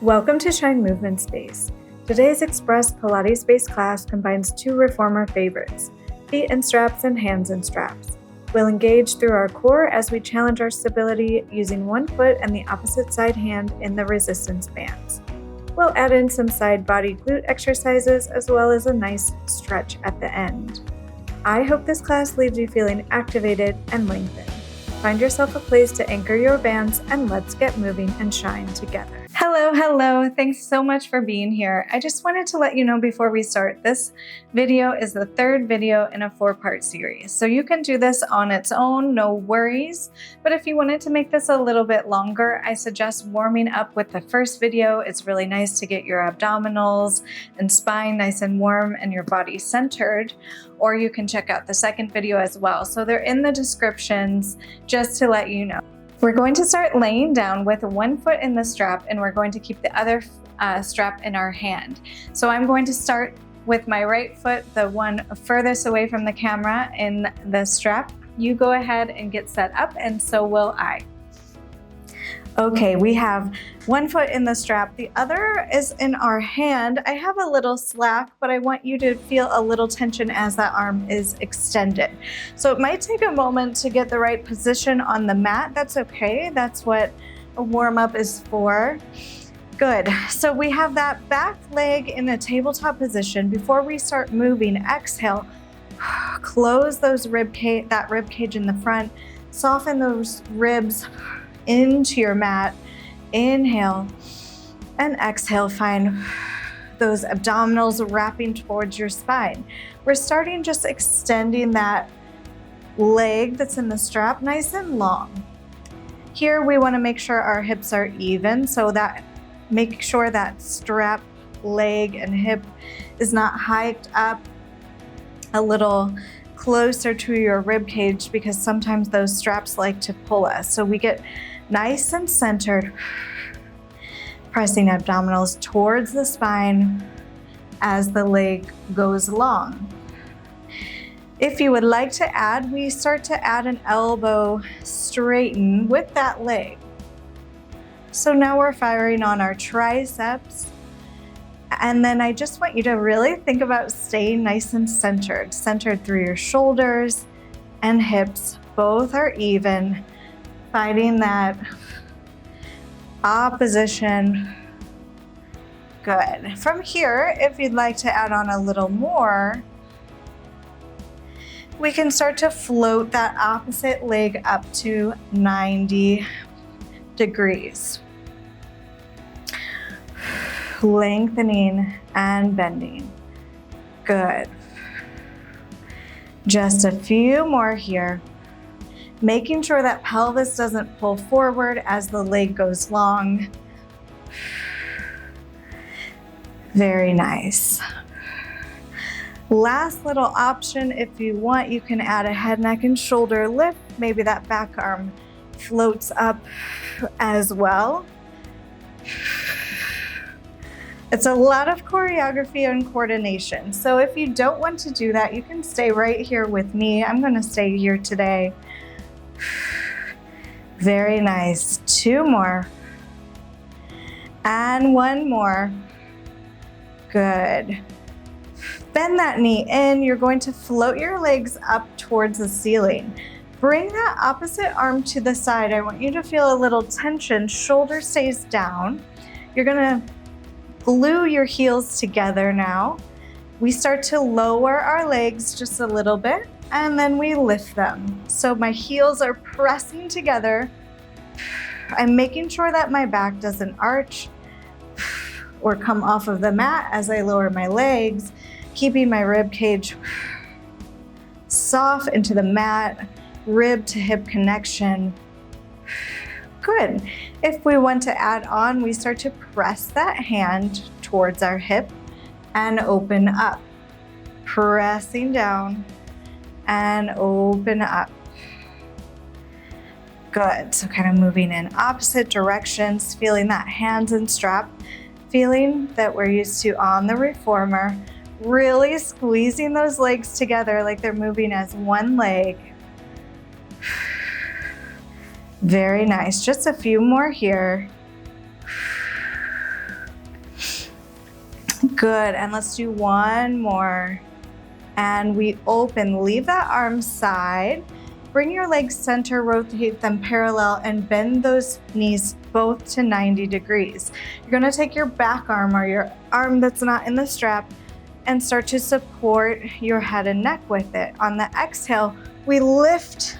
Welcome to Shine Movement Space. Today's Express Pilates-based class combines two reformer favorites, feet in straps and hands in straps. We'll engage through our core as we challenge our stability using one foot and the opposite side hand in the resistance bands. We'll add in some side body glute exercises as well as a nice stretch at the end. I hope this class leaves you feeling activated and lengthened. Find yourself a place to anchor your bands and let's get moving and shine together. Hello. Thanks so much for being here. I just wanted to let you know before we start, this video is the third video in a 4-part series. So you can do this on its own, no worries. But if you wanted to make this a little bit longer, I suggest warming up with the first video. It's really nice to get your abdominals and spine nice and warm and your body centered. Or you can check out the second video as well. So they're in the descriptions just to let you know. We're going to start laying down with one foot in the strap and we're going to keep the other strap in our hand. So I'm going to start with my right foot, the one furthest away from the camera in the strap. You go ahead and get set up and so will I. Okay, we have one foot in the strap, the other is in our hand. I have a little slack, but I want you to feel a little tension as that arm is extended. So it might take a moment to get the right position on the mat. That's okay, that's what a warm-up is for. Good, so we have that back leg in a tabletop position. Before we start moving, exhale, close those that rib cage in the front, soften those ribs into your mat. Inhale and exhale. Find those abdominals wrapping towards your spine. We're starting just extending that leg that's in the strap nice and long. Here we want to make sure our hips are even, so that make sure that strap leg and hip is not hiked up a little closer to your rib cage, because sometimes those straps like to pull us. So we get nice and centered, pressing abdominals towards the spine as the leg goes along. If you would like to add, we start to add an elbow straighten with that leg. So now we're firing on our triceps. And then I just want you to really think about staying nice and centered through your shoulders and hips. Both are even. Finding that opposition. Good. From here, if you'd like to add on a little more, we can start to float that opposite leg up to 90 degrees. Lengthening and bending. Good. Just a few more here. Making sure that pelvis doesn't pull forward as the leg goes long. Very nice. Last little option, if you want, you can add a head, neck, and shoulder lift. Maybe that back arm floats up as well. It's a lot of choreography and coordination. So if you don't want to do that, you can stay right here with me. I'm going to stay here today. Very nice. 2 more. And 1 more. Good. Bend that knee in. You're going to float your legs up towards the ceiling. Bring that opposite arm to the side. I want you to feel a little tension. Shoulder stays down. You're going to glue your heels together now. We start to lower our legs just a little bit. And then we lift them. So my heels are pressing together. I'm making sure that my back doesn't arch or come off of the mat as I lower my legs, keeping my rib cage soft into the mat, rib to hip connection. Good. If we want to add on, we start to press that hand towards our hip and open up, pressing down and open up. Good. So kind of moving in opposite directions, feeling that hands and strap, feeling that we're used to on the reformer, really squeezing those legs together like they're moving as one leg. Very nice. Just a few more here. Good, and let's do one more. And we open, leave that arm side. Bring your legs center, rotate them parallel, and bend those knees both to 90 degrees. You're gonna take your back arm or your arm that's not in the strap and start to support your head and neck with it. On the exhale, we lift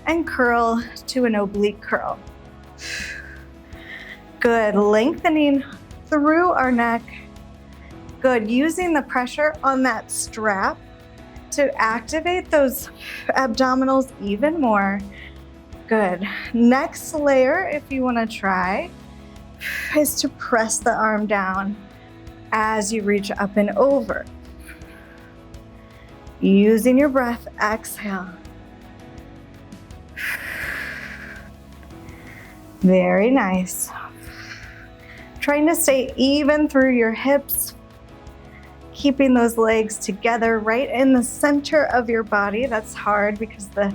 and curl to an oblique curl. Good, lengthening through our neck. Good, using the pressure on that strap to activate those abdominals even more. Good. Next layer, if you want to try, is to press the arm down as you reach up and over. Using your breath, exhale. Very nice. Trying to stay even through your hips, keeping those legs together right in the center of your body. That's hard because the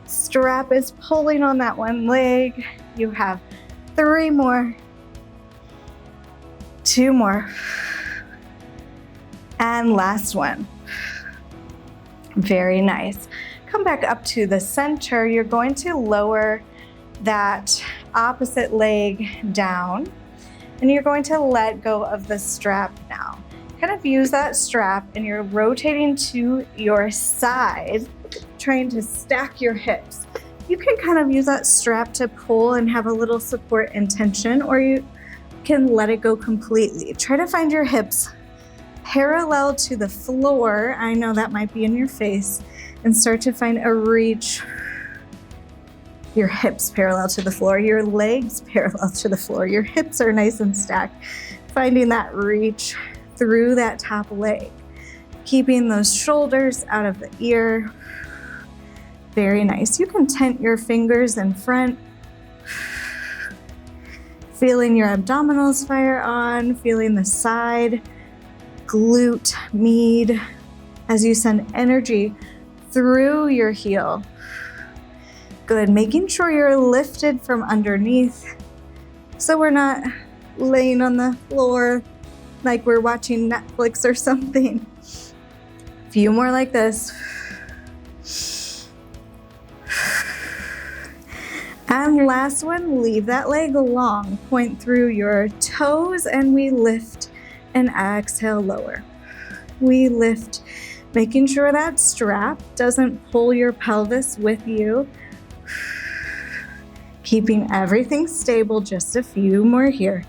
strap is pulling on that one leg. You have 3 more, 2 more, and last one. Very nice. Come back up to the center. You're going to lower that opposite leg down, and you're going to let go of the strap now. Kind of use that strap and you're rotating to your side, trying to stack your hips. You can kind of use that strap to pull and have a little support and tension, or you can let it go completely. Try to find your hips parallel to the floor. I know that might be in your face, and start to find a reach. Your hips parallel to the floor, your legs parallel to the floor, your hips are nice and stacked. Finding that reach through that top leg, keeping those shoulders out of the ear. Very nice. You can tent your fingers in front, feeling your abdominals fire on, feeling the side glute mead as you send energy through your heel. Good, making sure you're lifted from underneath so we're not laying on the floor like we're watching Netflix or something. A few more like this. And last one, leave that leg long. Point through your toes and we lift and exhale, lower. We lift, making sure that strap doesn't pull your pelvis with you. Keeping everything stable, just a few more here.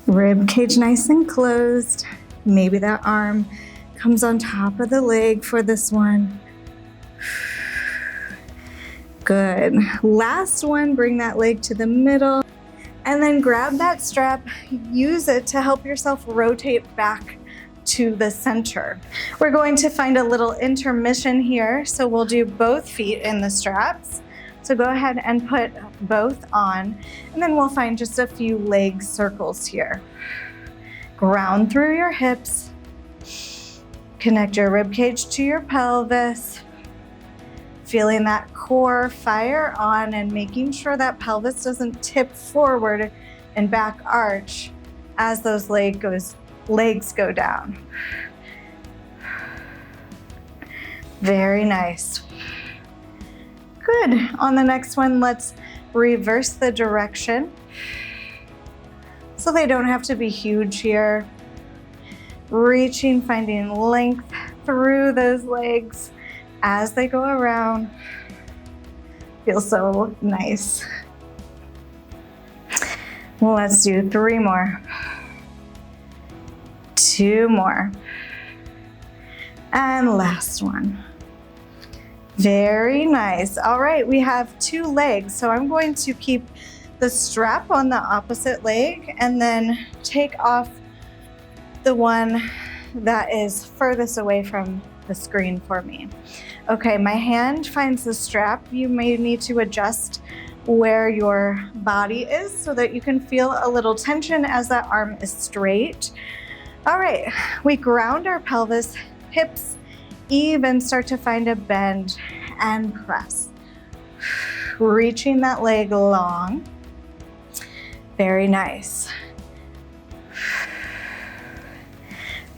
Rib cage nice and closed. Maybe that arm comes on top of the leg for this one. Good. Last one, bring that leg to the middle and then grab that strap. Use it to help yourself rotate back to the center. We're going to find a little intermission here. So we'll do both feet in the straps. So go ahead and put both on, and then we'll find just a few leg circles here. Ground through your hips. Connect your rib cage to your pelvis. Feeling that core fire on and making sure that pelvis doesn't tip forward and back arch as those legs go down. Very nice. Good. On the next one, let's reverse the direction so they don't have to be huge here. Reaching, finding length through those legs as they go around. Feels so nice. Let's do 3 more. 2 more. And last one. Very nice. All right, we have 2 legs. So I'm going to keep the strap on the opposite leg and then take off the one that is furthest away from the screen for me. Okay, my hand finds the strap. You may need to adjust where your body is so that you can feel a little tension as that arm is straight. All right, we ground our pelvis, hips even, start to find a bend and press. Reaching that leg long. Very nice.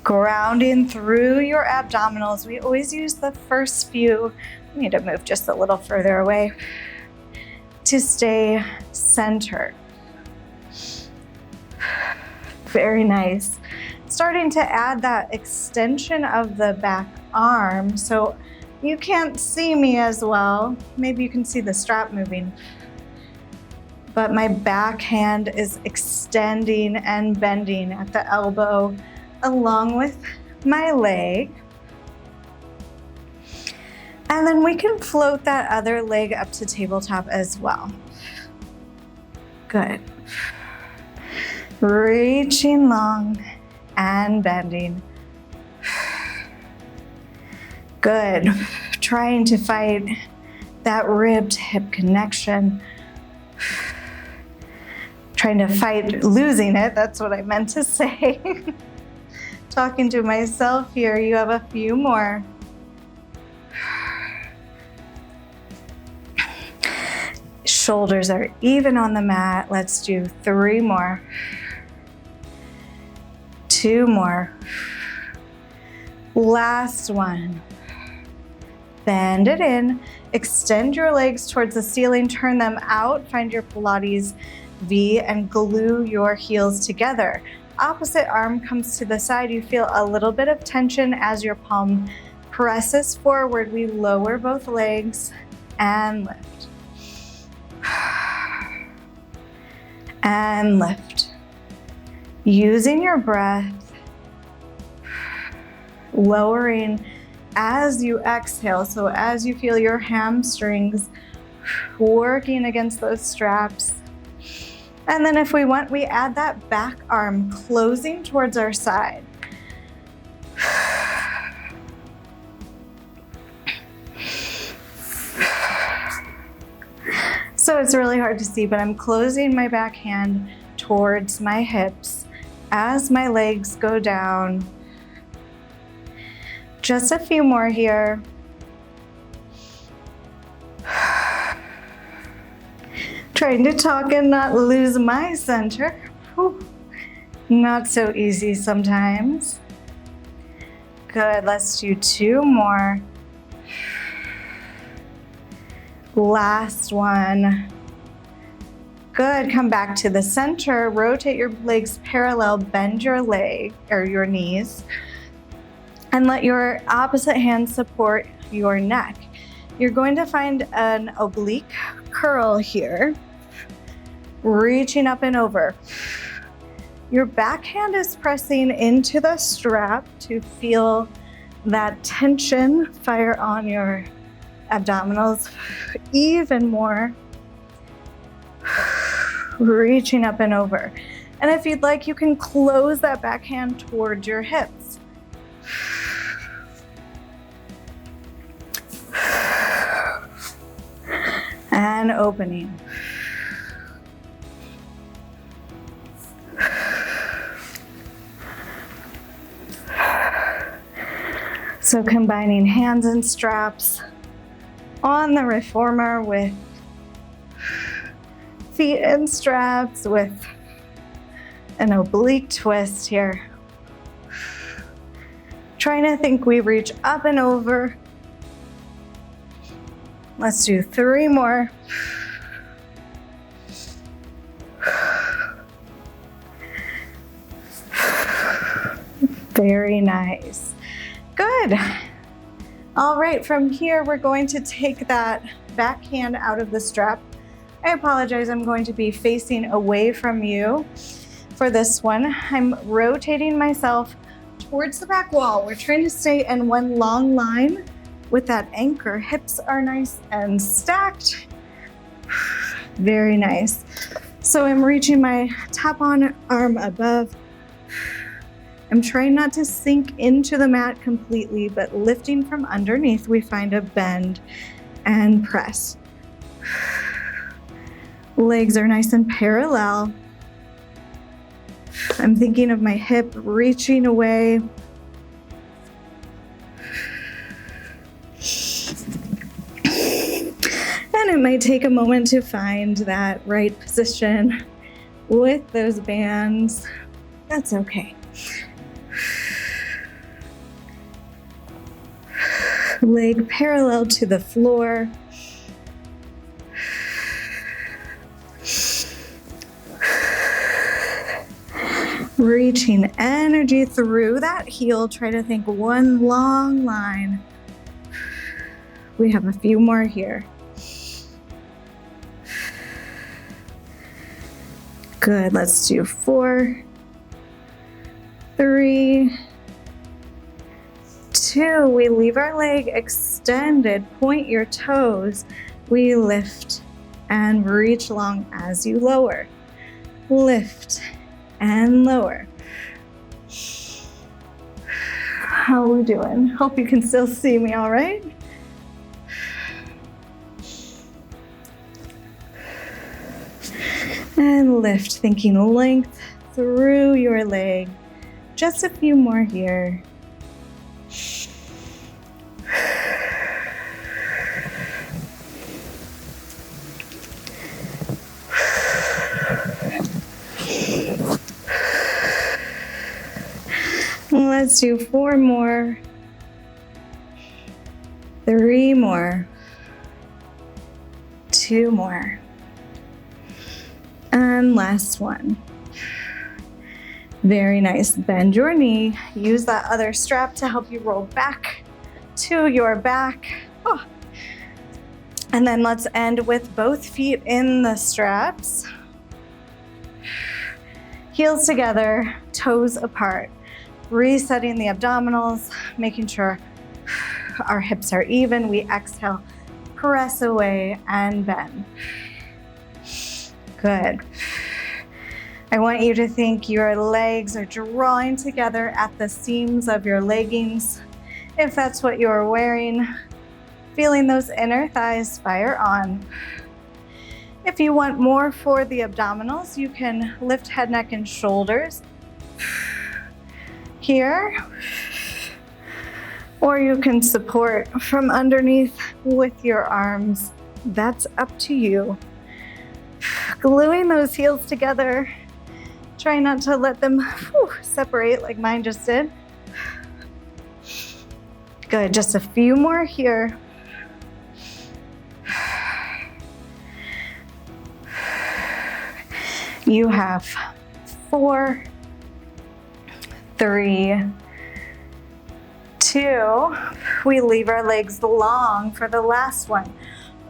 Grounding through your abdominals. We always use the first few. We need to move just a little further away to stay centered. Very nice. Starting to add that extension of the back arm. So you can't see me as well. Maybe you can see the strap moving. But my back hand is extending and bending at the elbow along with my leg. And then we can float that other leg up to tabletop as well. Good. Reaching long and bending. Good. Trying to fight that rib to hip connection. Trying to fight losing it, that's what I meant to say. Talking to myself here, you have a few more. Shoulders are even on the mat. Let's do 3 more. 2 more. Last one. Bend it in. Extend your legs towards the ceiling. Turn them out. Find your Pilates V and glue your heels together. Opposite arm comes to the side. You feel a little bit of tension as your palm presses forward. We lower both legs and lift. And lift. Using your breath, lowering as you exhale. So as you feel your hamstrings working against those straps. And then if we want, we add that back arm closing towards our side. So it's really hard to see, but I'm closing my back hand towards my hips as my legs go down. Just a few more here. Trying to talk and not lose my center. Whew. Not so easy sometimes. Good, let's do 2 more. Last one. Good, come back to the center, rotate your legs parallel, bend your leg or your knees, and let your opposite hand support your neck. You're going to find an oblique curl here, reaching up and over. Your back hand is pressing into the strap to feel that tension fire on your abdominals even more. Reaching up and over. And if you'd like, you can close that back hand towards your hips. And opening. So combining hands and straps on the reformer with feet and straps with an oblique twist here. Trying to think we reach up and over. Let's do 3 more. Very nice. Good. All right, from here, we're going to take that back hand out of the strap. I apologize, I'm going to be facing away from you for this one. I'm rotating myself towards the back wall. We're trying to stay in one long line with that anchor. Hips are nice and stacked. Very nice. So I'm reaching my top arm above. I'm trying not to sink into the mat completely, but lifting from underneath, we find a bend and press. Legs are nice and parallel. I'm thinking of my hip reaching away. And it might take a moment to find that right position. with those bands. That's okay. Leg parallel to the floor. Reaching energy through that heel. Try to think one long line. We have a few more here. Good, let's do 4, 3, 2. We leave our leg extended, point your toes. We lift and reach long as you lower. Lift and lower. How are we doing? Hope you can still see me all right. And lift, thinking length through your leg. Just a few more here. Let's do 4 more. 3 more. 2 more. And last one. Very nice. Bend your knee. Use that other strap to help you roll back to your back. Oh. And then let's end with both feet in the straps. Heels together, toes apart. Resetting the abdominals, making sure our hips are even. We exhale, press away and bend. Good. I want you to think your legs are drawing together at the seams of your leggings. If that's what you're wearing, feeling those inner thighs fire on. If you want more for the abdominals, you can lift head, neck, and shoulders here, or you can support from underneath with your arms. That's up to you. Gluing those heels together. Try not to let them separate like mine just did. Good, just a few more here. You have 4, 3, 2. We leave our legs long for the last one.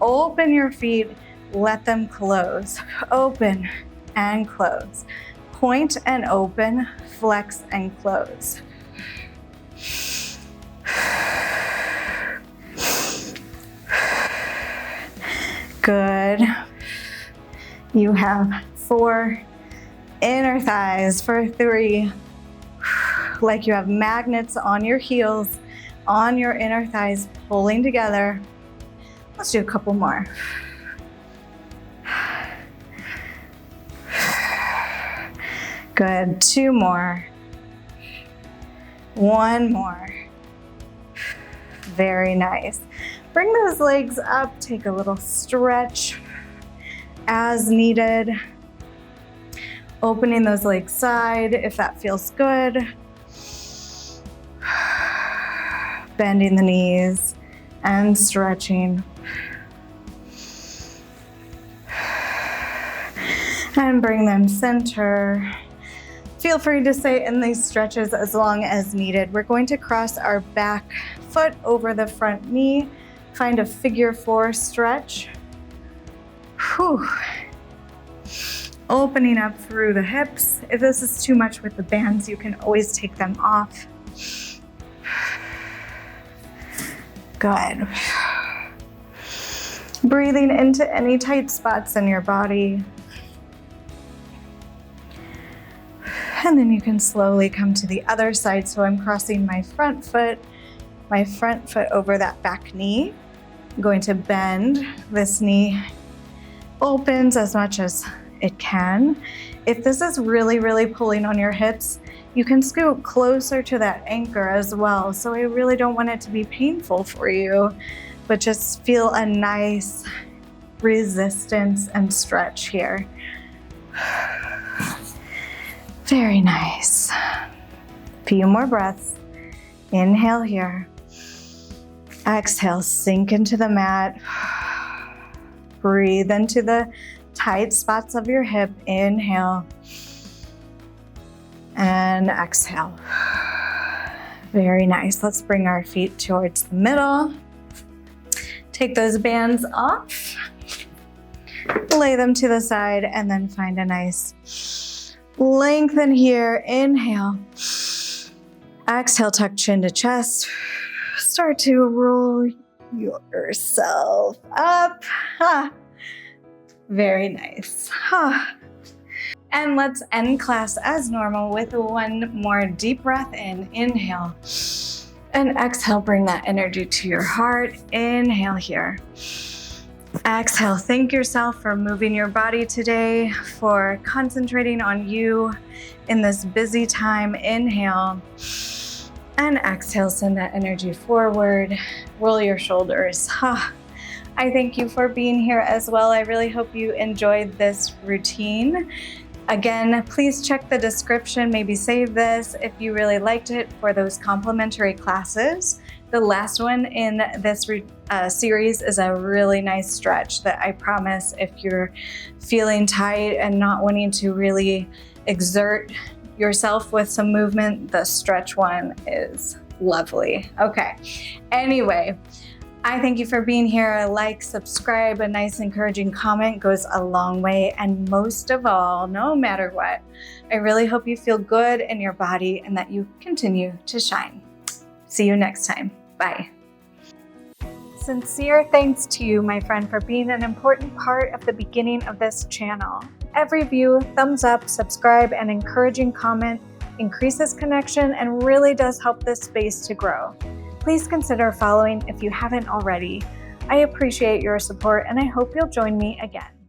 Open your feet, let them close. Open and close. Point and open, flex and close. Good. You have 4 inner thighs for 3. Like you have magnets on your heels, on your inner thighs, pulling together. Let's do a couple more. Good, 2 more. 1 more. Very nice. Bring those legs up, take a little stretch as needed. Opening those legs side if that feels good. Bending the knees and stretching. And bring them center. Feel free to stay in these stretches as long as needed. We're going to cross our back foot over the front knee. Find a figure 4 stretch. Whew. Opening up through the hips. If this is too much with the bands, you can always take them off. Good. Breathing into any tight spots in your body. And then you can slowly come to the other side. So I'm crossing my front foot over that back knee. I'm going to bend. This knee opens as much as it can. If this is really, really pulling on your hips, you can scoot closer to that anchor as well. So I really don't want it to be painful for you, but just feel a nice resistance and stretch here. Very nice. Few more breaths. Inhale here. Exhale, sink into the mat. Breathe into the tight spots of your hip. Inhale. And exhale. Very nice. Let's bring our feet towards the middle. Take those bands off. Lay them to the side and then find a nice lengthen here. Inhale. Exhale, tuck chin to chest. Start to roll yourself up. Very nice. And let's end class as normal with one more deep breath in. Inhale. And exhale, bring that energy to your heart. Inhale here. Exhale, thank yourself for moving your body today, for concentrating on you in this busy time. Inhale. And exhale, send that energy forward. Roll your shoulders. I thank you for being here as well. I really hope you enjoyed this routine. Again, please check the description, maybe save this if you really liked it for those complimentary classes. The last one in this series is a really nice stretch that I promise if you're feeling tight and not wanting to really exert yourself with some movement, the stretch one is lovely. Okay, anyway, I thank you for being here. A like, subscribe, a nice encouraging comment goes a long way. And most of all, no matter what, I really hope you feel good in your body and that you continue to shine. See you next time. Bye. Sincere thanks to you, my friend, for being an important part of the beginning of this channel. Every view, thumbs up, subscribe, and encouraging comment increases connection and really does help this space to grow. Please consider following if you haven't already. I appreciate your support and I hope you'll join me again.